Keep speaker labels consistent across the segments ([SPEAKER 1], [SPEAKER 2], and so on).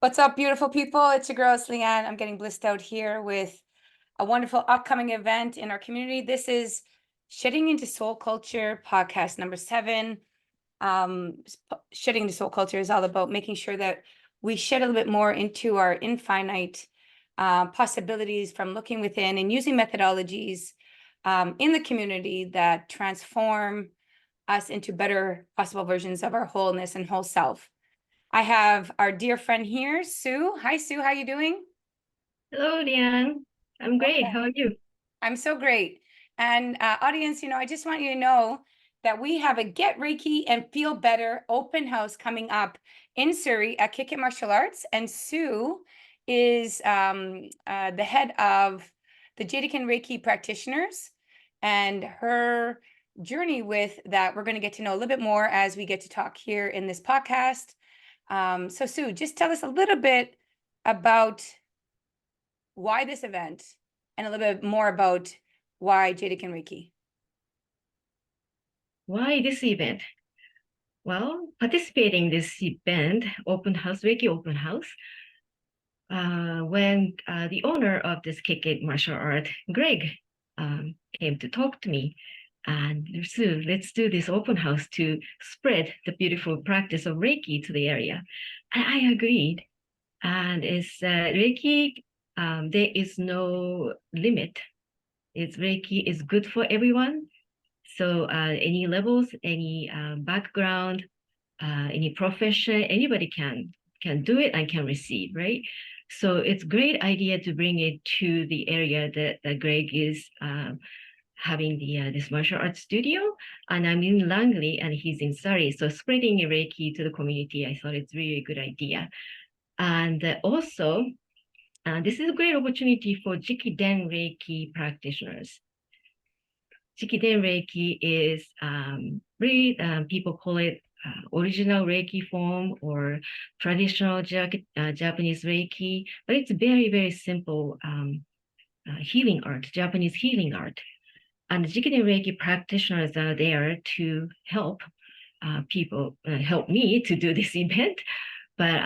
[SPEAKER 1] What's up, beautiful people? It's your girl, Leanne. I'm getting blissed out here with a wonderful upcoming event in our community. This is Shedding into Soul Culture podcast number 7. Shedding into Soul Culture is all about making sure that we shed a little bit more into our infinite possibilities from looking within and using methodologies in the community that transform us into better possible versions of our wholeness and whole self. I have our dear friend here, Sue. Hi, Sue. How you doing?
[SPEAKER 2] Hello, Leanne. I'm great. How are you?
[SPEAKER 1] I'm so great. And audience, I just want you to know that we have a Get Reiki and Feel Better open house coming up in Surrey at Kick It Martial Arts. And Sue is the head of the Jikiden Reiki practitioners, and her journey with that, we're going to get to know a little bit more as we get to talk here in this podcast. So Sue, just tell us a little bit about why this event and a little bit more about why Jikiden Reiki.
[SPEAKER 2] Why this event? Well, participating in this event, Reiki open house, when the owner of this Kick It martial art, Greg, came to talk to me. And Sue, let's do this open house to spread the beautiful practice of Reiki to the area. And I agreed. And it's Reiki, there is no limit. Reiki is good for everyone. So any levels, any background, any profession, anybody can do it and can receive, right? So it's a great idea to bring it to the area that Greg is having this martial arts studio, and I'm in Langley and he's in Surrey. So spreading Reiki to the community, I thought it's really a good idea. And also, this is a great opportunity for Jikiden Reiki practitioners. Jikiden Reiki is really, people call it original Reiki form or traditional Japanese Reiki, but it's very, very simple healing art, Japanese healing art. And Jikiden Reiki practitioners are there to help people, help me to do this event, but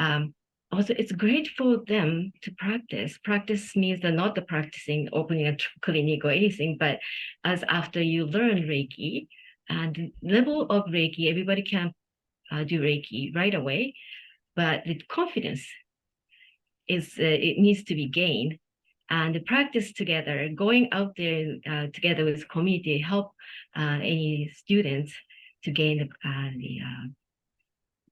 [SPEAKER 2] also it's great for them to practice. Practice means that not the practicing, opening a clinic or anything, but as after you learn Reiki and level of Reiki, everybody can do Reiki right away, but the confidence it needs to be gained. And the practice together, going out there together with community, help any students to gain the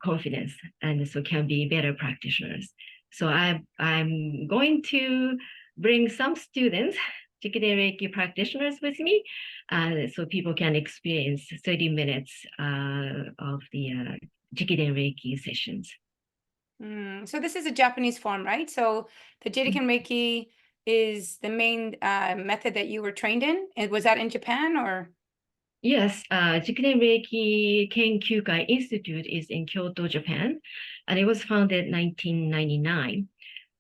[SPEAKER 2] confidence, and so can be better practitioners. So I'm going to bring some students, Jikiden Reiki practitioners with me, so people can experience 30 minutes of the Jikiden Reiki sessions.
[SPEAKER 1] So this is a Japanese form, right? So the Jikiden Reiki is the main method that you were trained in. And was that in Japan or?
[SPEAKER 2] Yes, Jikiden Reiki Kenkyukai Institute is in Kyoto, Japan, and it was founded in 1999.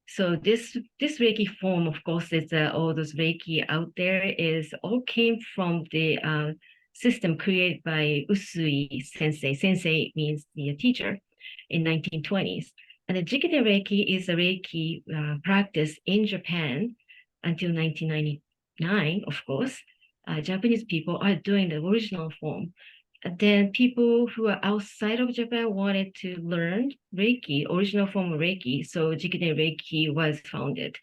[SPEAKER 2] So this Reiki form, of course, it's all those Reiki out there is all came from the system created by Usui Sensei. Sensei means the teacher in 1920s. And the Jikiden Reiki is a Reiki practice in Japan until 1999, of course. Japanese people are doing the original form. And then people who are outside of Japan wanted to learn Reiki, original form of Reiki. So Jikiden Reiki was founded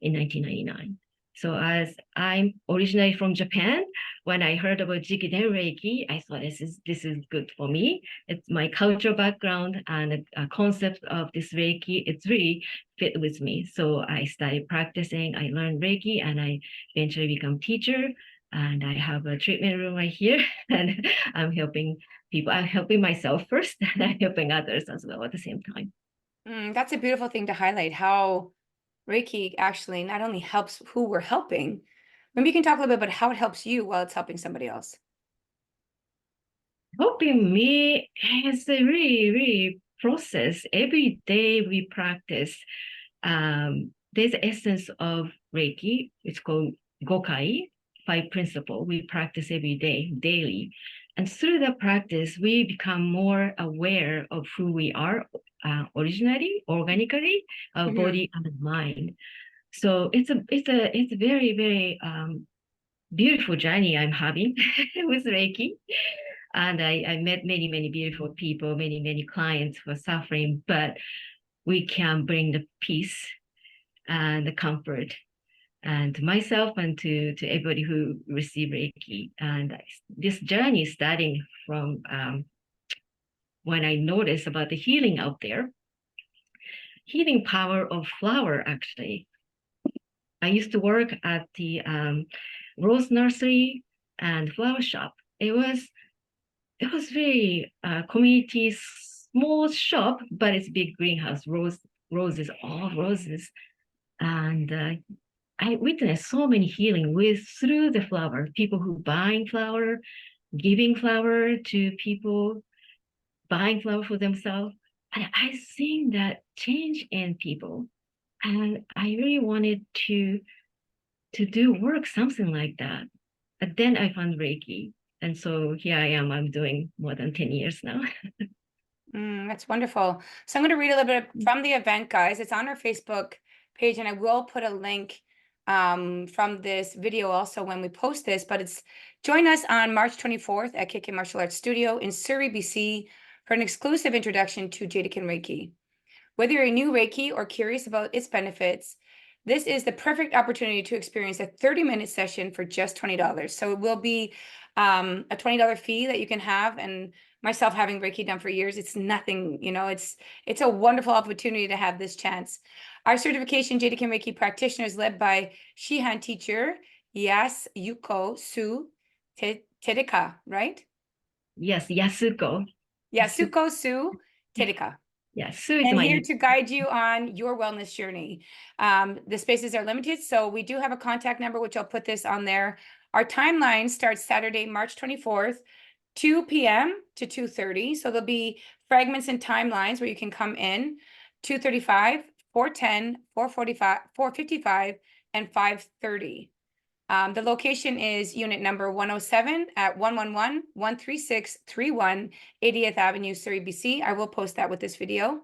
[SPEAKER 2] in 1999. So as I'm originally from Japan, when I heard about Jikiden Reiki, I thought this is good for me. It's my cultural background and a concept of this Reiki. It's really fit with me. So I started practicing. I learned Reiki, and I eventually become teacher. And I have a treatment room right here, and I'm helping people. I'm helping myself first, and I'm helping others as well at the same time.
[SPEAKER 1] That's a beautiful thing to highlight, how Reiki actually not only helps who we're helping, maybe you can talk a little bit about how it helps you while it's helping somebody else.
[SPEAKER 2] Helping me is a really, really process. Every day we practice. There's the essence of Reiki. It's called Gokai, 5 principle. We practice every day, daily. And through the practice, we become more aware of who we are originally, organically, our
[SPEAKER 1] Mhm.
[SPEAKER 2] body and mind. So it's a very, very beautiful journey I'm having with Reiki. And I met many, many beautiful people, many, many clients who are suffering, but we can bring the peace and the comfort and to myself and to everybody who receive Reiki. And this journey is starting from when I noticed about the healing out there, healing power of flower, actually. I used to work at the rose nursery and flower shop. It was very community small shop, but it's big greenhouse, roses, all roses. And I witnessed so many healing with through the flower, people who buying flower, giving flower to people, buying flower for themselves. And I seen that change in people. And I really wanted to do work, something like that. But then I found Reiki. And so here I am. I'm doing more than 10 years now.
[SPEAKER 1] That's wonderful. So I'm going to read a little bit from the event, guys. It's on our Facebook page, and I will put a link from this video also when we post this. But it's join us on March 24th at Kicking Martial Arts Studio in Surrey, BC, for an exclusive introduction to Jikiden Reiki. Whether you're a new Reiki or curious about its benefits, this is the perfect opportunity to experience a 30-minute session for just $20. So it will be a $20 fee that you can have. And myself having Reiki done for years, it's nothing, it's a wonderful opportunity to have this chance. Our certification Jikiden Reiki practitioner is led by Shihan teacher Yasuko Tedaka, right?
[SPEAKER 2] Yes, Yasuko.
[SPEAKER 1] Yasuko Tedaka.
[SPEAKER 2] Yes, Sue is
[SPEAKER 1] And
[SPEAKER 2] my
[SPEAKER 1] here
[SPEAKER 2] name.
[SPEAKER 1] to guide you on your wellness journey. The spaces are limited, so we do have a contact number, which I'll put this on there. Our timeline starts Saturday, March 24th, 2 p.m. to 2:30. So there'll be fragments and timelines where you can come in, 2:35, 4:10, 4:45, 4:55, and 5:30. The location is unit number 107 at 111-136-31 80th Avenue, Surrey, BC. I will post that with this video.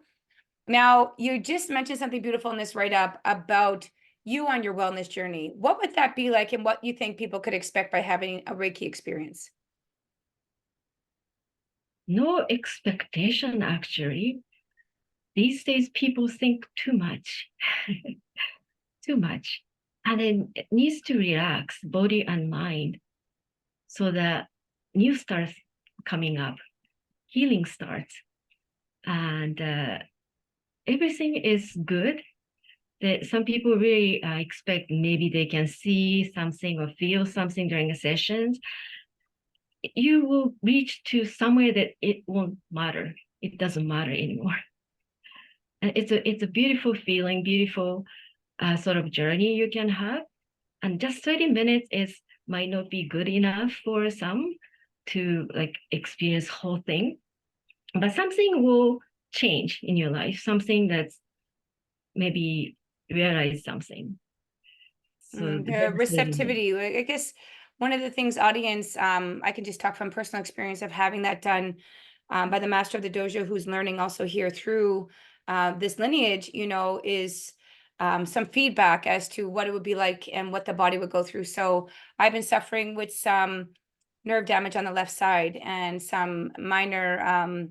[SPEAKER 1] Now, you just mentioned something beautiful in this write-up about you on your wellness journey. What would that be like, and what you think people could expect by having a Reiki experience?
[SPEAKER 2] No expectation, actually. These days, people think too much, too much. And it needs to relax body and mind so that new starts coming up, healing starts. And everything is good. That some people really expect maybe they can see something or feel something during the sessions. You will reach to somewhere that it won't matter. It doesn't matter anymore. And it's a beautiful feeling, beautiful sort of journey you can have. And just 30 minutes is might not be good enough for some to like experience whole thing, but something will change in your life, something that's maybe realize something. So
[SPEAKER 1] The
[SPEAKER 2] that's really
[SPEAKER 1] receptivity, I guess one of the things, audience, I can just talk from personal experience of having that done by the master of the dojo, who's learning also here through this lineage, is some feedback as to what it would be like and what the body would go through. So I've been suffering with some nerve damage on the left side and some minor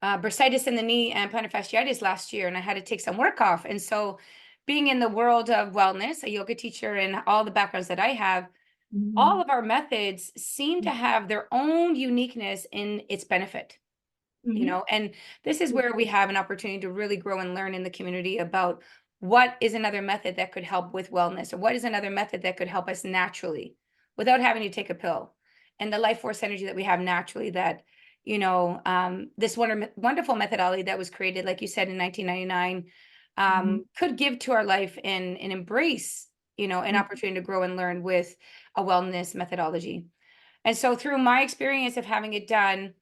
[SPEAKER 1] bursitis in the knee and plantar fasciitis last year, and I had to take some work off. And so being in the world of wellness, a yoga teacher, and all the backgrounds that I have, all of our methods seem to have their own uniqueness in its benefit. And this is where we have an opportunity to really grow and learn in the community about what is another method that could help with wellness, or what is another method that could help us naturally without having to take a pill, and the life force energy that we have naturally, that this wonderful methodology that was created, like you said, in 1999, could give to our life and embrace an opportunity to grow and learn with a wellness methodology. And so through my experience of having it done,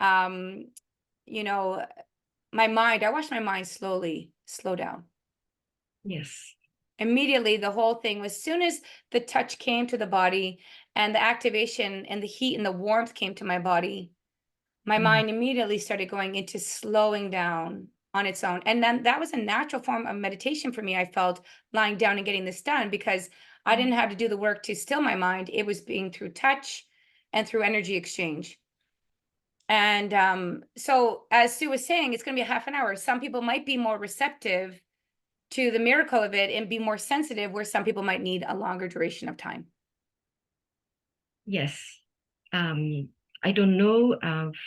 [SPEAKER 1] um, I watched my mind slowly slow down.
[SPEAKER 2] yes.
[SPEAKER 1] Immediately, the whole thing, as soon as the touch came to the body and the activation and the heat and the warmth came to my body, my mind immediately started going into slowing down on its own. And then that was a natural form of meditation for me. I felt lying down and getting this done because I didn't have to do the work to still my mind. It was being through touch and through energy exchange. And so, as Sue was saying, it's going to be a half an hour. Some people might be more receptive to the miracle of it and be more sensitive, where some people might need a longer duration of time.
[SPEAKER 2] Yes. I don't know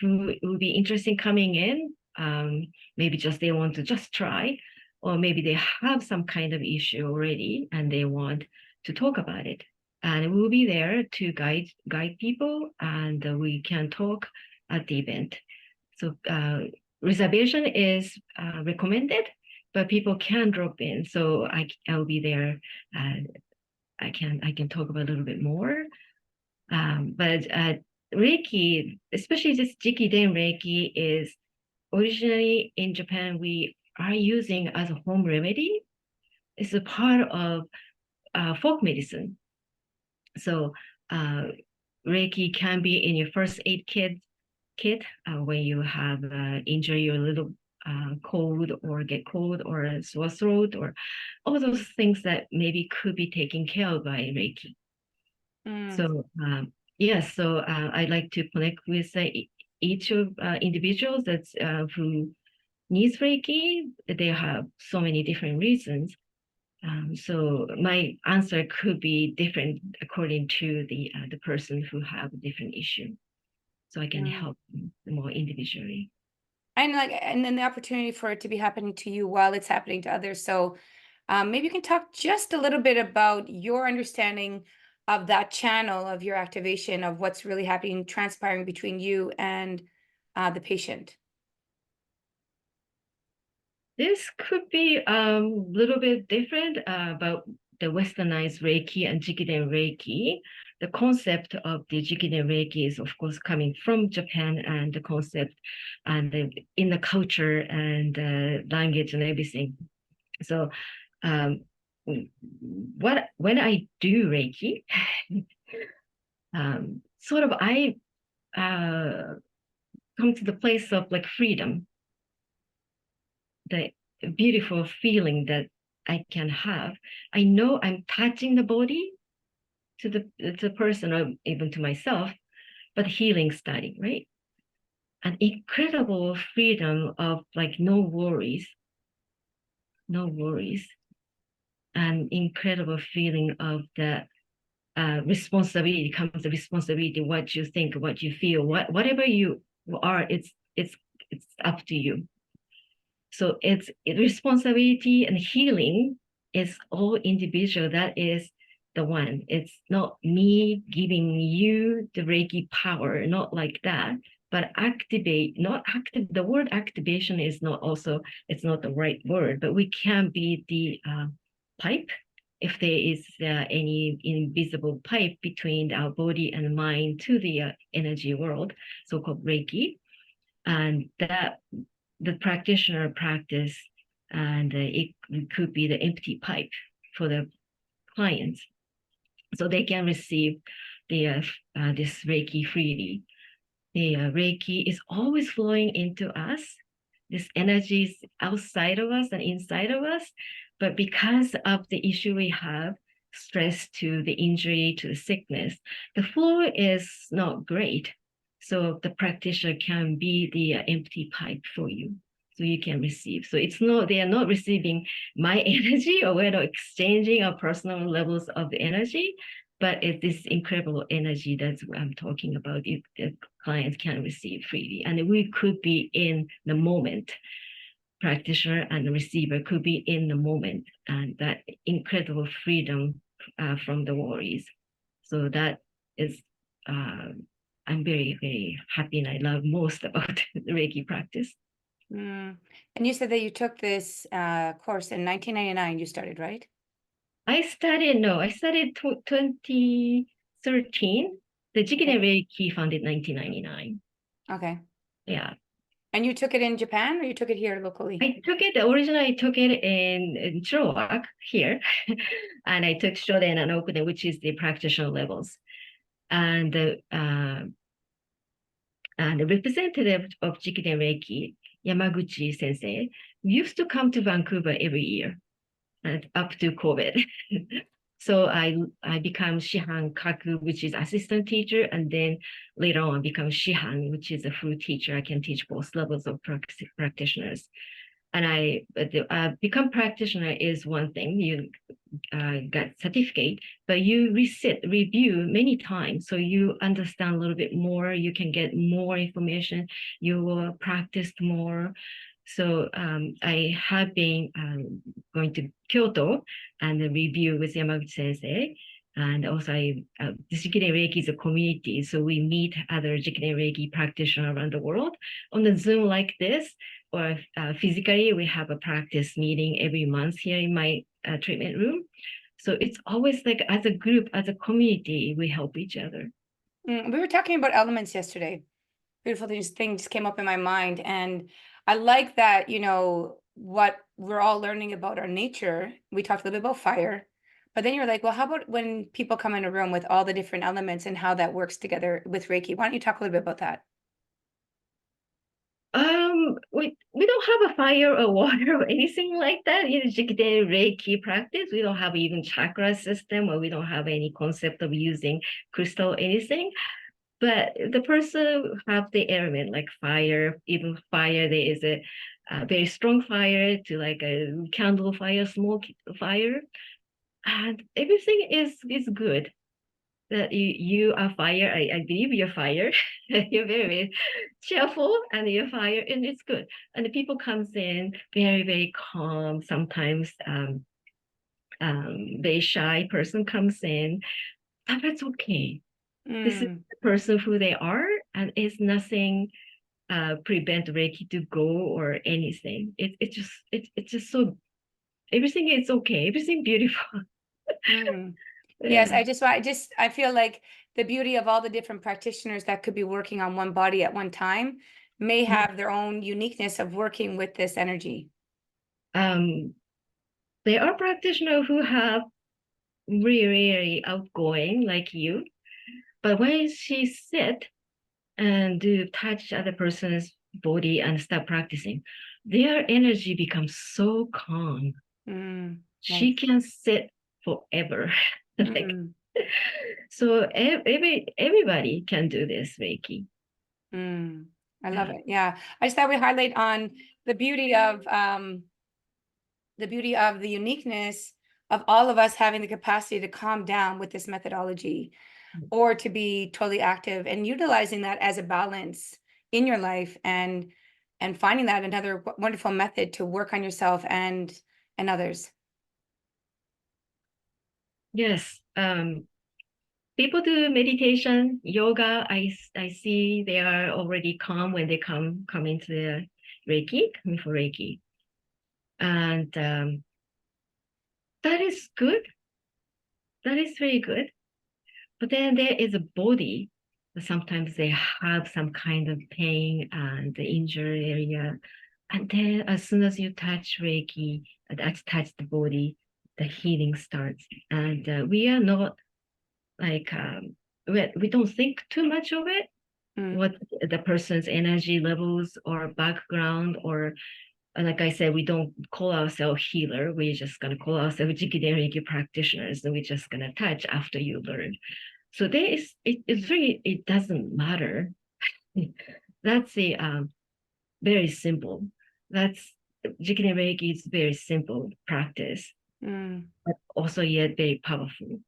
[SPEAKER 2] who will be interested in coming in. Maybe just they want to just try, or maybe they have some kind of issue already and they want to talk about it. And we'll be there to guide people, and we can talk at the event. So reservation is recommended, but people can drop in. So I'll be there. I can talk about a little bit more. But Reiki, especially this Jikiden Reiki, is originally in Japan we are using as a home remedy. It's a part of folk medicine. So Reiki can be in your first aid kit when you have injury or a little cold or get cold or a sore throat or all those things that maybe could be taken care of by Reiki. So yes, so I'd like to connect with each of individuals that's who needs Reiki. They have so many different reasons. So my answer could be different according to the person who have a different issue. So I can help them more individually.
[SPEAKER 1] And then the opportunity for it to be happening to you while it's happening to others. So maybe you can talk just a little bit about your understanding of that channel of your activation of what's really happening, transpiring between you and the patient.
[SPEAKER 2] This could be a little bit different about the westernized Reiki and Jikiden Reiki. The concept of the Jikiden Reiki is, of course, coming from Japan, and the concept and in the culture and language and everything. So when I do Reiki, sort of I come to the place of like freedom, the beautiful feeling that I can have. I know I'm touching the body to the person or even to myself, but healing starting, right? An incredible freedom of like no worries, an incredible feeling of the responsibility comes the responsibility, what you think, what you feel, whatever you are, it's up to you. So it's responsibility and healing is all individual. That is the one. It's not me giving you the Reiki power, not like that, but activate, not active. The word activation is not also, it's not the right word, but we can be the pipe if there is any invisible pipe between our body and mind to the energy world, so-called Reiki. And that the practitioner practice, and it could be the empty pipe for the clients, so they can receive the this Reiki freely. The Reiki is always flowing into us. This energy is outside of us and inside of us, but because of the issue we have, stress to the injury to the sickness, the flow is not great. So the practitioner can be the empty pipe for you, so you can receive. So it's not, they are not receiving my energy, or we're not exchanging our personal levels of the energy, but it's this incredible energy that's what I'm talking about. The clients can receive freely, and we could be in the moment. Practitioner and the receiver could be in the moment, and that incredible freedom from the worries. So that is, I'm very, very happy, and I love most about the Reiki practice.
[SPEAKER 1] And you said that you took this course in 1999, you started, right?
[SPEAKER 2] I started 2013. The Jikiden Reiki founded 1999.
[SPEAKER 1] Okay.
[SPEAKER 2] Yeah.
[SPEAKER 1] And you took it in Japan, or you took it here locally?
[SPEAKER 2] Originally I took it in Chilliwack here, and I took Shoden and Okuden, which is the practitioner levels. And And the representative of Jikiden Reiki, Yamaguchi Sensei, used to come to Vancouver every year and up to COVID. So I become Shihan Kaku, which is assistant teacher, and then later on become Shihan, which is a full teacher. I can teach both levels of practitioners. And I become practitioner is one thing. You got certificate, but you review many times, so you understand a little bit more. You can get more information. You will practice more. So I have been going to Kyoto and review with Yamaguchi Sensei. And also, Jikiden Reiki is a community, so we meet other Jikiden Reiki practitioners around the world on the Zoom like this, or physically. We have a practice meeting every month here in my treatment room. So it's always like as a group, as a community, we help each other.
[SPEAKER 1] We were talking about elements yesterday. Beautiful thing just came up in my mind. And I like that, what we're all learning about our nature. We talked a little bit about fire, but then you're like, well, how about when people come in a room with all the different elements and how that works together with Reiki? Why don't you talk a little bit about that?
[SPEAKER 2] We don't have a fire or water or anything like that in Jikiden Reiki practice. We don't have even chakra system, or we don't have any concept of using crystal anything. But the person have the element like fire, even fire. There is a very strong fire to like a candle fire, smoke fire, and everything is good. That you are fire. I believe you're fire. You're very cheerful and you're fire, and it's good. And the people comes in very calm. Sometimes very shy person comes in, but that's okay. This is
[SPEAKER 1] Mm,
[SPEAKER 2] the person who they are, and it's nothing prevent Reiki to go or anything. It's just so everything is okay. Everything beautiful.
[SPEAKER 1] mm. Yes,
[SPEAKER 2] Yeah.
[SPEAKER 1] I feel like the beauty of all the different practitioners that could be working on one body at one time may have their own uniqueness of working with this energy.
[SPEAKER 2] Um, there are practitioners who have really outgoing like you, but when she sit and do touch other person's body and start practicing, their energy becomes so calm. She
[SPEAKER 1] Nice.
[SPEAKER 2] can sit forever. Like
[SPEAKER 1] Mm,
[SPEAKER 2] so everybody can do this Reiki.
[SPEAKER 1] mm. I love
[SPEAKER 2] Yeah.
[SPEAKER 1] it. Yeah. I just thought we highlight on the beauty of the uniqueness of all of us having the capacity to calm down with this methodology or to be totally active and utilizing that as a balance in your life and finding that another wonderful method to work on yourself and others.
[SPEAKER 2] Yes. People do meditation, yoga. I see they are already calm when they come into the Reiki, coming for Reiki. And that is good. That is very good. But then there is a body. Sometimes they have some kind of pain and the injury area. And then as soon as you touch Reiki, touch the body, the healing starts. And we are not like, we don't think too much of it,
[SPEAKER 1] Mm,
[SPEAKER 2] what the person's energy levels or background, or like I said, we don't call ourselves healer. We're just gonna call ourselves Jikiden Reiki practitioners, and we're just gonna touch after you learn. So there is it's really it doesn't matter. That's the very simple. That's Jikiden Reiki is very simple practice,
[SPEAKER 1] mm,
[SPEAKER 2] but also yet very powerful.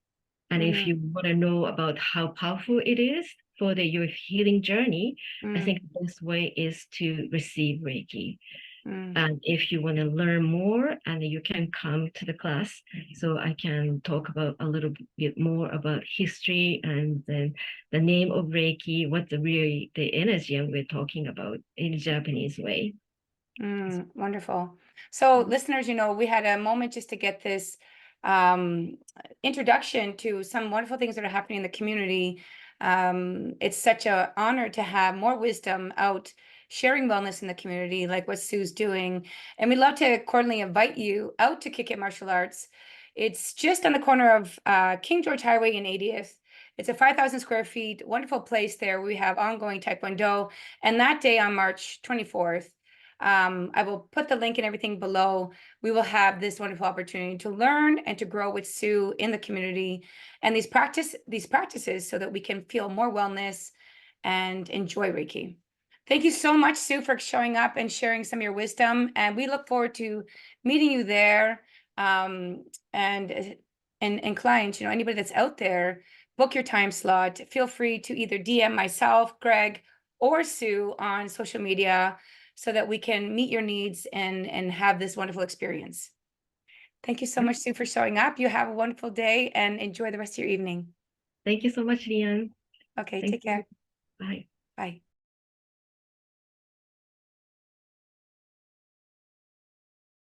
[SPEAKER 2] And if you
[SPEAKER 1] mm,
[SPEAKER 2] want to know about how powerful it is for your healing journey, I
[SPEAKER 1] mm,
[SPEAKER 2] think the best way is to receive Reiki.
[SPEAKER 1] mm,
[SPEAKER 2] And if you want to learn more, and you can come to the class, so I can talk about a little bit more about history and then the name of Reiki, what the energy we're talking about in Japanese way.
[SPEAKER 1] wonderful. So listeners, we had a moment just to get this um, introduction to some wonderful things that are happening in the community. It's such an honor to have more wisdom out sharing wellness in the community, like what Sue's doing. And we'd love to cordially invite you out to Kick It Martial Arts. It's just on the corner of King George Highway and 80th. It's a 5,000 square feet, wonderful place there. We have ongoing Taekwondo. And that day on March 24th, I will put the link and everything below. We will have this wonderful opportunity to learn and to grow with Sue in the community and these practices so that we can feel more wellness and enjoy Reiki. Thank you so much, Sue, for showing up and sharing some of your wisdom. And we look forward to meeting you there. And clients, anybody that's out there, book your time slot. Feel free to either DM myself, Greg, or Sue on social media so that we can meet your needs and have this wonderful experience. Thank you so much, Sue, for showing up. You have a wonderful day and enjoy the rest of your evening.
[SPEAKER 2] Thank you so much, Leanne.
[SPEAKER 1] Okay,
[SPEAKER 2] Thank
[SPEAKER 1] take care.
[SPEAKER 2] you. Bye.
[SPEAKER 1] Bye.